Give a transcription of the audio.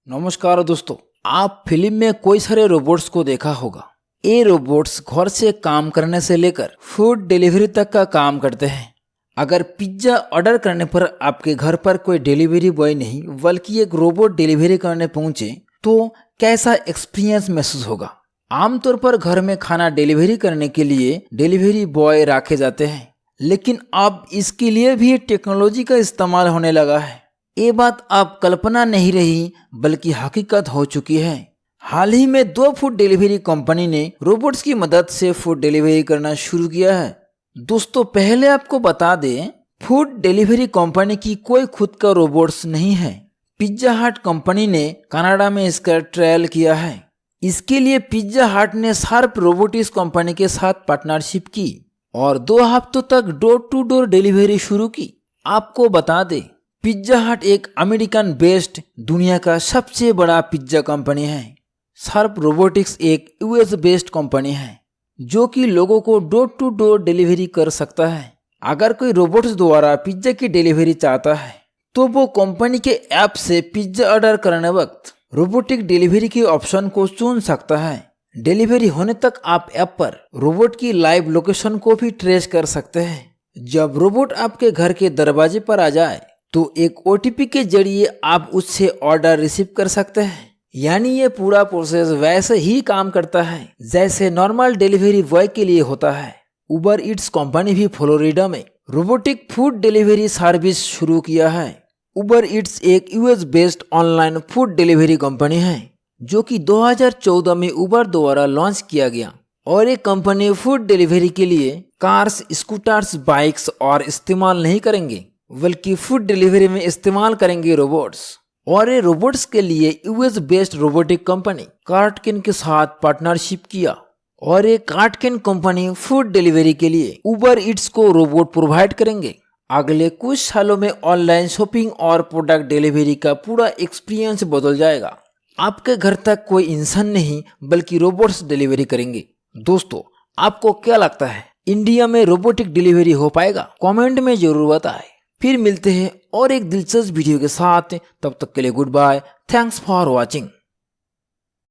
नमस्कार दोस्तों। आप फिल्म में कोई सारे रोबोट्स को देखा होगा। ये रोबोट्स घर से काम करने से लेकर फूड डिलीवरी तक का काम करते हैं। अगर पिज्जा ऑर्डर करने पर आपके घर पर कोई डिलीवरी बॉय नहीं बल्कि एक रोबोट डिलीवरी करने पहुंचे तो कैसा एक्सपीरियंस महसूस होगा। आमतौर पर घर में खाना डिलीवरी करने के लिए डिलीवरी बॉय रखे जाते हैं, लेकिन अब इसके लिए भी टेक्नोलॉजी का इस्तेमाल होने लगा है। ये बात आप कल्पना नहीं रही बल्कि हकीकत हो चुकी है। हाल ही में 2 फूड डिलीवरी कंपनी ने रोबोट्स की मदद से फूड डिलीवरी करना शुरू किया है। दोस्तों, पहले आपको बता दें, फूड डिलीवरी कंपनी की कोई खुद का रोबोट्स नहीं है। पिज्जा हट कंपनी ने कनाडा में इसका ट्रायल किया है। इसके लिए पिज्जा हट ने शार्प रोबोटिक्स कंपनी के साथ पार्टनरशिप की और 2 हफ्तों तक डोर टू डोर डिलीवरी शुरू की। आपको बता दें, पिज्जा हट एक अमेरिकन बेस्ड दुनिया का सबसे बड़ा पिज्जा कंपनी है। शार्प रोबोटिक्स एक यूएस बेस्ड कंपनी है जो कि लोगों को डोर टू डोर डिलीवरी कर सकता है। अगर कोई रोबोट्स द्वारा पिज्जा की डिलीवरी चाहता है तो वो कंपनी के ऐप से पिज्जा ऑर्डर करने वक्त रोबोटिक डिलीवरी के ऑप्शन को चुन सकता है। डिलीवरी होने तक आप ऐप पर रोबोट की लाइव लोकेशन को भी ट्रेस कर सकते हैं। जब रोबोट आपके घर के दरवाजे पर आ जाए तो एक ओटीपी के जरिए आप उससे ऑर्डर रिसीव कर सकते हैं। यानी ये पूरा प्रोसेस वैसे ही काम करता है जैसे नॉर्मल डिलीवरी बॉय के लिए होता है। उबर ईट्स कंपनी भी फ्लोरिडा में रोबोटिक फूड डिलीवरी सर्विस शुरू किया है। उबर ईट्स एक US based online food delivery company है जो कि 2014 में उबर द्वारा लॉन्च किया गया। और ये कंपनी फूड डिलीवरी के लिए कार्स, स्कूटर्स, बाइक्स और इस्तेमाल नहीं करेंगे बल्कि फूड डिलीवरी में इस्तेमाल करेंगे रोबोट्स। और ये रोबोट्स के लिए यूएस बेस्ड रोबोटिक कंपनी कार्टकेन के साथ पार्टनरशिप किया और ये कार्टकेन कंपनी फूड डिलीवरी के लिए उबर ईट्स को रोबोट प्रोवाइड करेंगे। अगले कुछ सालों में ऑनलाइन शॉपिंग और प्रोडक्ट डिलीवरी का पूरा एक्सपीरियंस बदल जाएगा। आपके घर तक कोई इंसान नहीं बल्कि रोबोट्स डिलीवरी करेंगे। दोस्तों, आपको क्या लगता है, इंडिया में रोबोटिक डिलीवरी हो पाएगा? कमेंट में जरूर बताएं। फिर मिलते हैं और एक दिलचस्प वीडियो के साथ। तब तक के लिए goodbye. Thanks for watching.